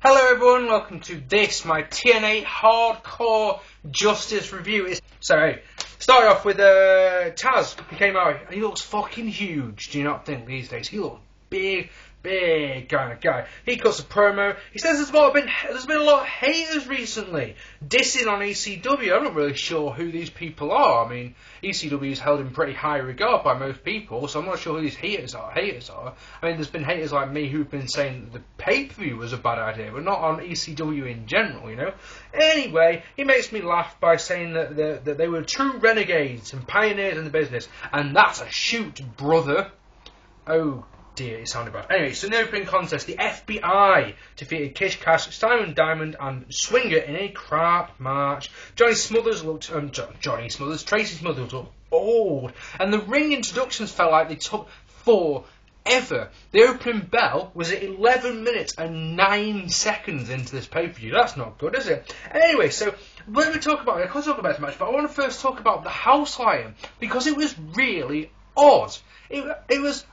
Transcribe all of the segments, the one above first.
Hello everyone, welcome to this, my TNA Hardcore Justice review. So, started off with Taz, he came out, and he looks fucking huge, do you not think these days? He looks big kind of guy. He cuts a promo, he says there's been a lot of haters recently, dissing on ECW. I'm not really sure who these people are. I mean, ECW is held in pretty high regard by most people, so I'm not sure who these haters are. I mean, there's been haters like me who've been saying that the pay-per-view was a bad idea, but not on ECW in general, you know? Anyway, he makes me laugh by saying that they were true renegades and pioneers in the business, and that's a shoot, brother. Oh dear, it sounded bad. Anyway, so in the opening contest, the FBI defeated Kish Cash, Simon Diamond, and Swinger in a crap match. Tracy Smothers looked old, and the ring introductions felt like they took forever. The opening bell was at 11 minutes and 9 seconds into this pay-per-view. That's not good, is it? Anyway, so when we talk about it, I can't talk about it much, but I want to first talk about the house lighting, because it was really odd. It was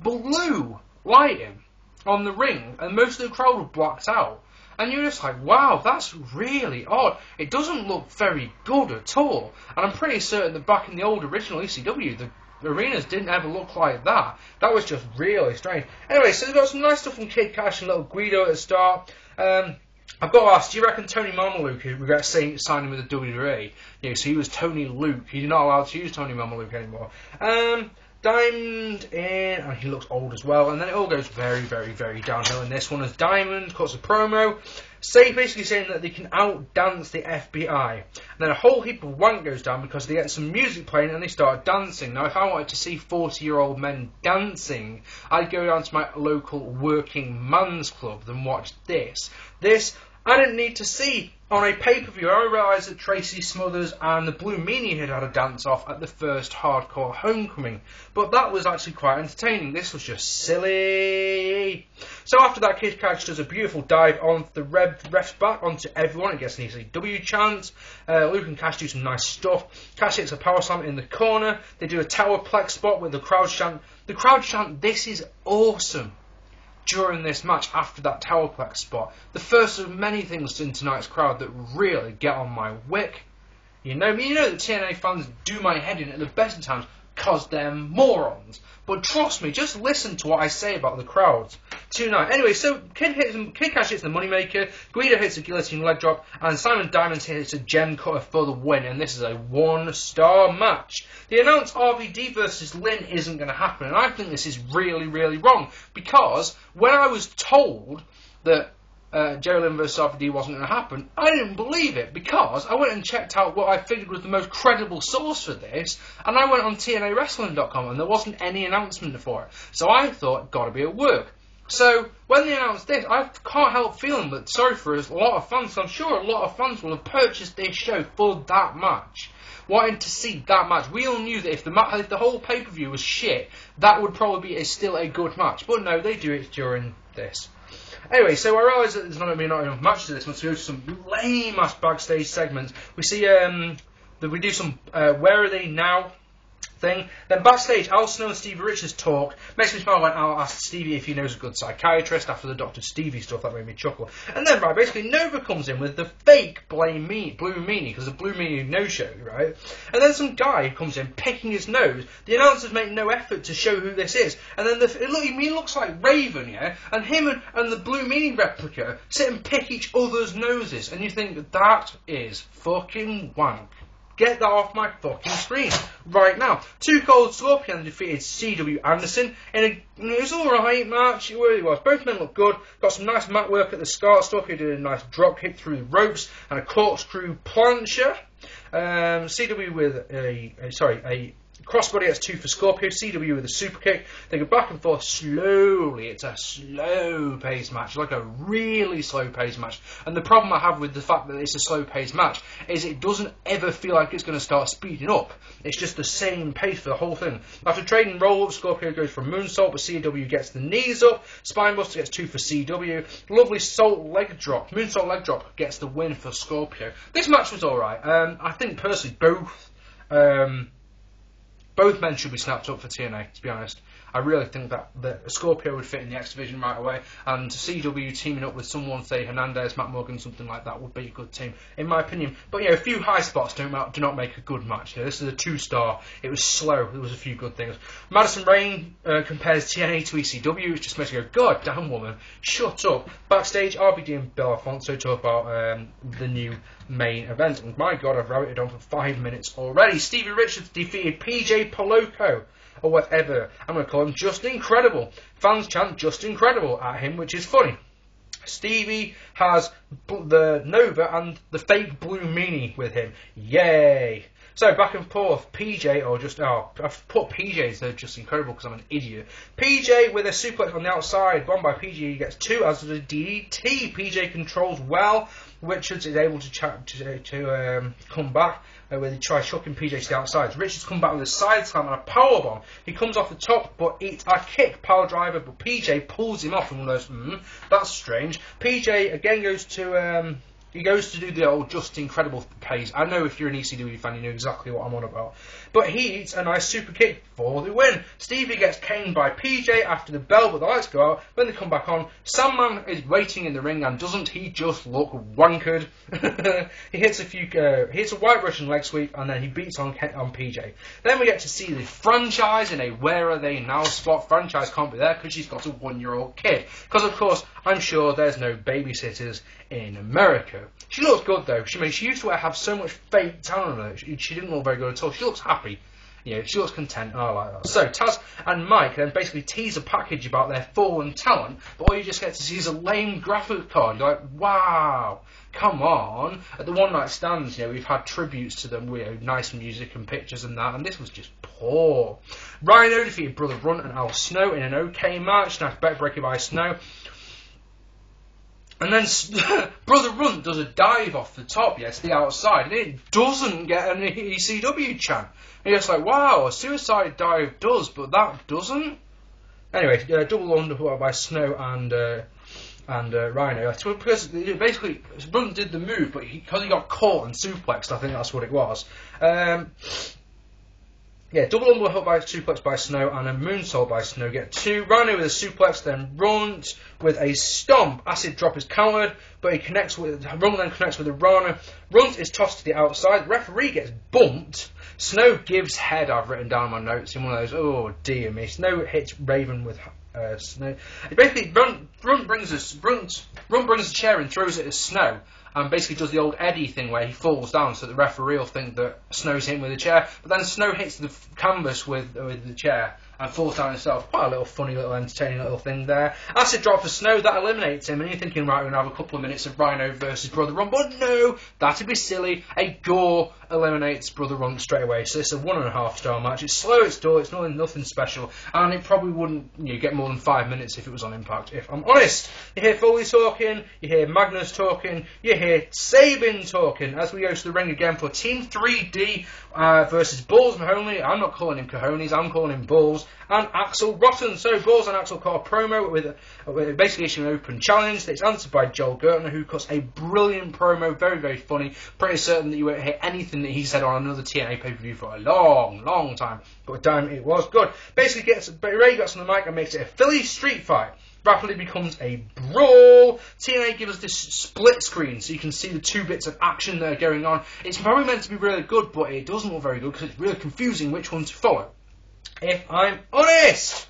blue lighting on the ring, and most of the crowd were blacked out. And you're just like, wow, that's really odd. It doesn't look very good at all. And I'm pretty certain that back in the old original ECW, the arenas didn't ever look like that. That was just really strange. Anyway, so we've got some nice stuff from Kid Cash and Little Guido at the start. I've got to ask, do you reckon Tony Mamaluke regrets signing with the WWE? Yeah, so he was Tony Luke. He's not allowed to use Tony Mamaluke anymore. Diamond in, and he looks old as well, and then it all goes very downhill in this one as Diamond cuts a promo, basically saying that they can outdance the FBI. And then a whole heap of wank goes down because they get some music playing and they start dancing. Now, if I wanted to see 40-year-old men dancing, I'd go down to my local working man's club than watch this. This I didn't need to see on a pay-per-view. I realised that Tracy Smothers and the Blue Meanie had a dance-off at the first Hardcore Homecoming, but that was actually quite entertaining. This was just silly. So after that, Kid Cash does a beautiful dive onto the ref's back onto everyone. It gets an ECW chant. Luke and Cash do some nice stuff. Cash hits a power slam in the corner. They do a towerplex spot with the crowd chant. The crowd chant, "This is awesome," during this match after that towerplex spot. The first of many things in tonight's crowd that really get on my wick. You know me, you know that TNA fans do my head in at the best of times because they're morons. But trust me, just listen to what I say about the crowds tonight. Anyway, so Kid Cash hits the Moneymaker, Guido hits a guillotine leg drop, and Simon Diamond hits a gem cutter for the win, and this is a 1-star match. The announced RVD versus Lynn isn't going to happen, and I think this is really wrong, because when I was told that Jerry Lynn vs RVD wasn't going to happen, I didn't believe it, because I went and checked out what I figured was the most credible source for this, and I went on TNAWrestling.com and there wasn't any announcement for it. So I thought, gotta be at work. So when they announced this, I can't help feeling that sorry for a lot of fans. I'm sure a lot of fans will have purchased this show for that match, wanting to see that match. We all knew that if the whole pay-per-view was shit, that would probably be still a good match. But no, they do it during this. Anyway, so I realise that there's not going to be enough matches to this one, so we go to some lame-ass backstage segments. We see that we do some Where Are They Now thing. Then backstage, Al Snow and Stevie Richards talk. Makes me smile when Al asked Stevie if he knows a good psychiatrist after the Dr. Stevie stuff. That made me chuckle. And then, right, basically Nova comes in with the fake Blue Meanie, because the Blue Meanie no-show, right? And then some guy comes in picking his nose. The announcers make no effort to show who this is. And then he looks like Raven, yeah? And him and the Blue Meanie replica sit and pick each other's noses. And you think, that is fucking wank. Get that off my fucking screen right now. Too Cold Scorpion defeated C.W. Anderson in it was alright match. It really was. Both men look good. Got some nice mat work at the start. Scorpion did a nice dropkick through the ropes and a corkscrew plancher. C.W. with a crossbody, that's 2 for Scorpio. CW with a super kick. They go back and forth slowly. It's a slow-paced match, like a really slow-paced match. And the problem I have with the fact that it's a slow-paced match is it doesn't ever feel like it's going to start speeding up. It's just the same pace for the whole thing. After trading roll-up, Scorpio goes for a moonsault, but CW gets the knees up. Spinebuster gets 2 for CW. Lovely moonsault leg drop gets the win for Scorpio. This match was alright. I think personally both men should be snapped up for TNA, to be honest. I really think that Scorpio would fit in the X Division right away, and CW teaming up with someone, say Hernandez, Matt Morgan, something like that, would be a good team, in my opinion. But yeah, a few high spots do not make a good match. This is a 2-star. It was slow. There was a few good things. Madison Rain compares TNA to ECW. It just makes you go, God damn, woman, shut up. Backstage, RBD and Bill Alfonso talk about the new main event. And my God, I've wrote it on for 5 minutes already. Stevie Richards defeated PJ Poloco, or whatever. I'm going to call him Just Incredible. Fans chant Just Incredible at him, which is funny. Stevie has the Nova and the fake Blue Meanie with him. Yay! So back and forth, PJ, or just, I've put PJ instead of Just Incredible because I'm an idiot. PJ with a suplex on the outside, one by PJ, he gets 2 as the DDT. PJ controls well. Richards is able to come back where he tries chucking PJ to the outside. Richards comes back with a side slam and a power bomb. He comes off the top but eats a kick power driver, but PJ pulls him off and goes, that's strange. PJ again goes to he goes to do the old Just Incredible plays. I know if you're an ECW fan, you know exactly what I'm on about. But he eats a nice super kick for the win. Stevie gets caned by PJ after the bell, but the lights go out. When they come back on, Sandman is waiting in the ring, and doesn't he just look wankered? He hits a white Russian leg sweep, and then he beats on PJ. Then we get to see the franchise in a Where Are They Now spot. Franchise can't be there because she's got a 1-year-old kid. Because, of course, I'm sure there's no babysitters in America. She looks good though. She used to have so much fake talent on her. She didn't look very good at all. She looks happy. You know, she looks content, and I like that. So Taz and Mike then basically tease a package about their fallen talent, but all you just get to see is a lame graphic card. You're like, wow, come on. At the One Night Stands, you know, we've had tributes to them with nice music and pictures and that, and this was just poor. Rhino defeated Brother Runt and Al Snow in an okay match. Nice backbreaker by Snow. And then Brother Runt does a dive off the top, to the outside, and it doesn't get an ECW chant. And you're just like, wow, a suicide dive does, but that doesn't? Anyway, double underwater by Snow and Rhino. Because basically, Runt did the move, but because he got caught and suplexed, I think that's what it was. Double underhook by suplex by Snow and a moonsault by Snow. Get 2. Rhino with a suplex, then Runt with a stomp. Acid drop is countered, but Runt then connects with a Rana. Runt is tossed to the outside. The referee gets bumped. Snow gives head. I've written down my notes in one of those. Oh dear me. Snow hits Raven with Snow. Basically, Runt brings a chair and throws it at Snow. And basically does the old Eddie thing where he falls down so the referee will think that Snow's hit him with a chair. But then Snow hits the canvas with the chair and falls down himself. Quite a little funny, little entertaining little thing there. Acid drop for Snow, that eliminates him. And you're thinking, right, we're going to have a couple of minutes of Rhino versus Brother Runt. But no, that'd be silly. A Gore eliminates Brother Runt straight away. So it's a 1.5-star match. It's slow, it's dull, it's nothing special. And it probably wouldn't get more than 5 minutes if it was on Impact, if I'm honest. You hear Foley talking, you hear Magnus talking, you hear Sabin talking as we go to the ring again for Team 3D versus Balls Mahoney. I'm not calling him Cojones, I'm calling him Balls. And Axel Rotten. So Balls and Axel cut a promo with basically issuing an open challenge. It's answered by Joel Gertner, who cuts a brilliant promo, very, very funny. Pretty certain that you won't hear anything that he said on another TNA pay-per-view for a long, long time. But damn, it was good. Basically, Ray gets on the mic and makes it a Philly street fight. Rapidly becomes a brawl. TNA gives us this split screen so you can see the 2 bits of action that are going on. It's probably meant to be really good, but it doesn't look very good because it's really confusing which one to follow, if I'm honest.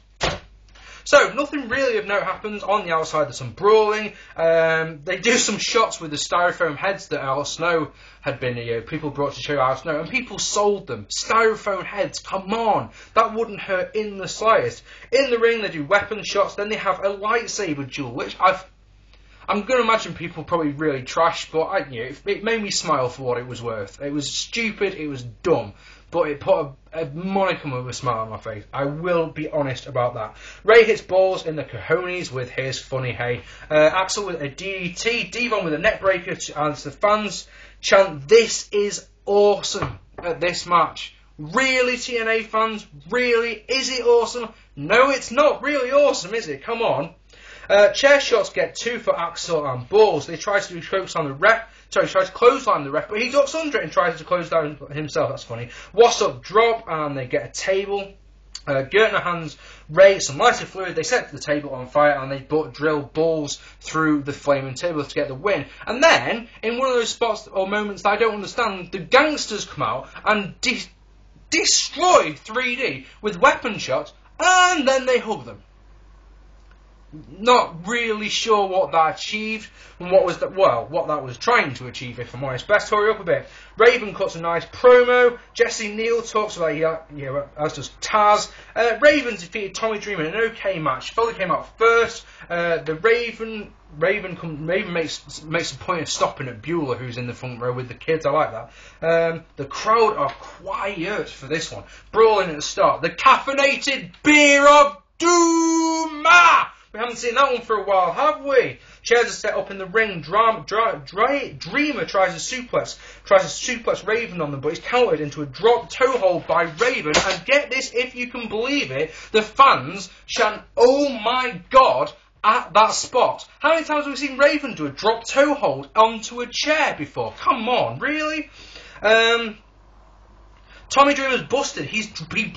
So, nothing really of note happens. On the outside, there's some brawling. They do some shots with the styrofoam heads that Al Snow had been, people brought to show Al Snow, and people sold them. Styrofoam heads, come on. That wouldn't hurt in the slightest. In the ring, they do weapon shots. Then they have a lightsaber duel, which I'm going to imagine people probably really trash, but it made me smile for what it was worth. It was stupid, it was dumb, but it put a monicum of a smile on my face. I will be honest about that. Ray hits Balls in the cojones with his funny hay. Axel with a DDT. Devon with a neck breaker as the fans chant, "This is awesome" at this match. Really, TNA fans? Really? Is it awesome? No, it's not really awesome, is it? Come on. Chair shots get 2 for Axel and Balls. They try to do clothesline the ref. Sorry, tries to clothesline the ref, but he ducks under it and tries to close down himself. That's funny. What's up drop, and they get a table. Gertner hands Ray some lighter fluid, they set the table on fire and they drill balls through the flaming table to get the win. And then, in one of those spots or moments that I don't understand, the gangsters come out and destroy 3D with weapon shots, and then they hug them. Not really sure what that achieved and what that was trying to achieve, if I'm honest. Best hurry up a bit. Raven cuts a nice promo. Jesse Neal talks about as does Taz. Raven defeated Tommy Dreamer in an okay match. Foley came out first. The Raven makes a point of stopping at Bueller, who's in the front row with the kids. I like that. The crowd are quiet for this one. Brawling at the start. The caffeinated beer of Dooma. We haven't seen that one for a while, have we? Chairs are set up in the ring. Dreamer tries to suplex Raven on them, but he's countered into a drop toe hold by Raven. And get this, if you can believe it, the fans chant, "Oh my God," at that spot. How many times have we seen Raven do a drop toe hold onto a chair before? Come on, really? Tommy Dreamer's busted. He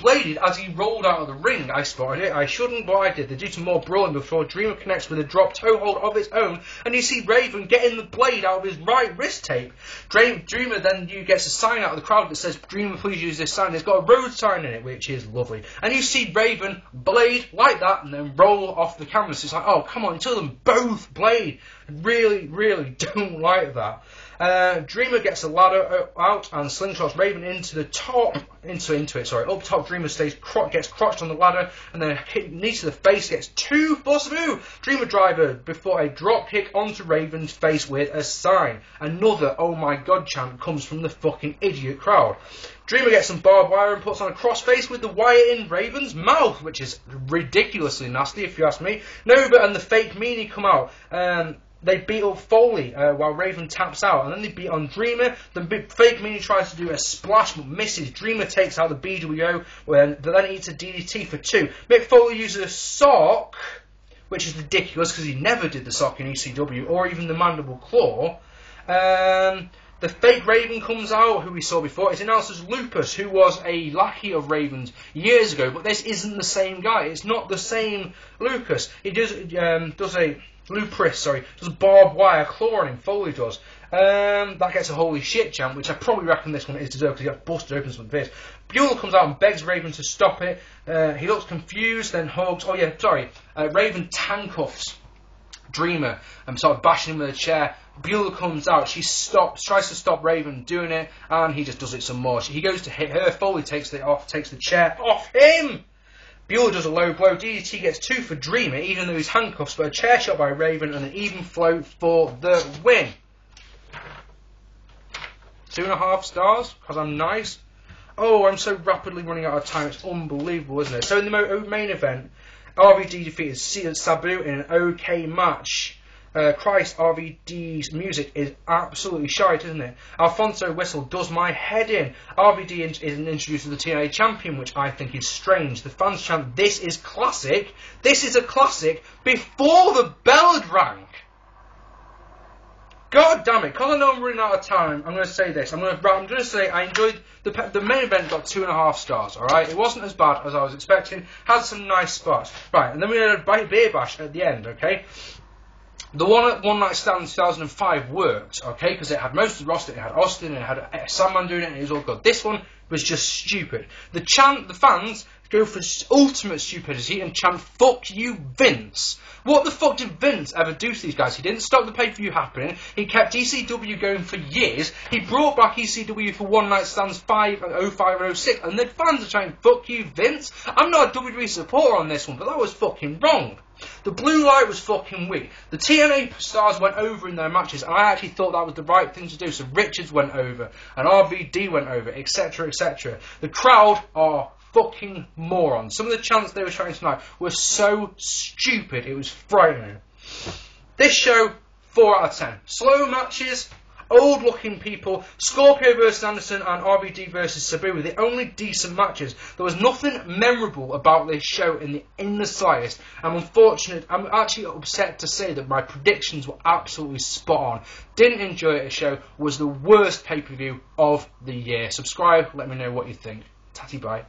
bladed as he rolled out of the ring. I spotted it. I shouldn't, but I did. They do some more brawling before Dreamer connects with a drop toe hold of his own, and you see Raven getting the blade out of his right wrist tape. Dreamer then gets a sign out of the crowd that says, "Dreamer, please use this sign." It's got a road sign in it, which is lovely. And you see Raven blade like that and then roll off the canvas. It's like, oh, come on, until them both blade. Really, really don't like that. Dreamer gets a ladder out and slingshots Raven into the top, into it. Sorry, up top. Dreamer gets crotched on the ladder and then hit knee to the face. Gets 2 for Sabu. Dreamer driver before a drop kick onto Raven's face with a sign. Another "oh my God" chant comes from the fucking idiot crowd. Dreamer gets some barbed wire and puts on a crossface with the wire in Raven's mouth, which is ridiculously nasty if you ask me. Nova and the fake meanie come out. They beat up Foley while Raven taps out, and then they beat on Dreamer. The fake meanie tries to do a splash but misses. Dreamer takes out the BWO, then eats a DDT for 2. Mick Foley uses a sock, which is ridiculous because he never did the sock in ECW or even the mandible claw. The fake Raven comes out, who we saw before. It's announced as Lupus, who was a lackey of Raven's years ago, but this isn't the same guy. It's not the same Lucas. He does barbed wire claw on him. Foley does. That gets a holy shit chant, which I probably reckon this one is deserved because he got busted open with this. Bueller comes out and begs Raven to stop it. He looks confused, then hugs. Raven handcuffs Dreamer and sort of bashing him with a chair. Bueller comes out. She tries to stop Raven doing it, and he just does it some more. He goes to hit her. Foley takes the chair off him. Bueller does a low blow. DDT gets 2 for Dreamer, even though he's handcuffed, but a chair shot by Raven and an even flow for the win. 2.5 stars, because I'm nice. Oh, I'm so rapidly running out of time. It's unbelievable, isn't it? So in the main event, RVD defeated Sabu in an okay match. Christ, RVD's music is absolutely shite, isn't it? Alfonso whistle does my head in. RVD isn't introduced as the TNA champion, which I think is strange. The fans chant, "This is classic." This is a classic before the bell had rang. God damn it, because I know I'm running out of time, I'm going to say this. I'm going to say I enjoyed the main event. Got 2.5 stars, alright? It wasn't as bad as I was expecting. Had some nice spots. Right, and then we had a beer bash at the end, okay? The one at One Night Stand 2005 worked, okay, because it had most of the roster. It had Austin, it had Sandman doing it, and it was all good. This one was just stupid. The fans go for ultimate stupidity and chant, "Fuck you, Vince." What the fuck did Vince ever do to these guys? He didn't stop the pay-per-view happening. He kept ECW going for years. He brought back ECW for One Night Stands 05 and 06, and the fans are chanting, "Fuck you, Vince." I'm not a WWE supporter on this one, but that was fucking wrong. The blue light was fucking weak. The TNA stars went over in their matches, and I actually thought that was the right thing to do. So Richards went over, and RVD went over, etc., etc. The crowd are fucking morons. Some of the chants they were trying tonight were so stupid, it was frightening. This show, 4 out of 10. Slow matches, old looking people. Scorpio versus Anderson and RVD versus Sabu were the only decent matches. There was nothing memorable about this show in the slightest. I'm actually upset to say that my predictions were absolutely spot on. Didn't enjoy it. The show was the worst pay-per-view of the year. Subscribe, let me know what you think. Tatty bye.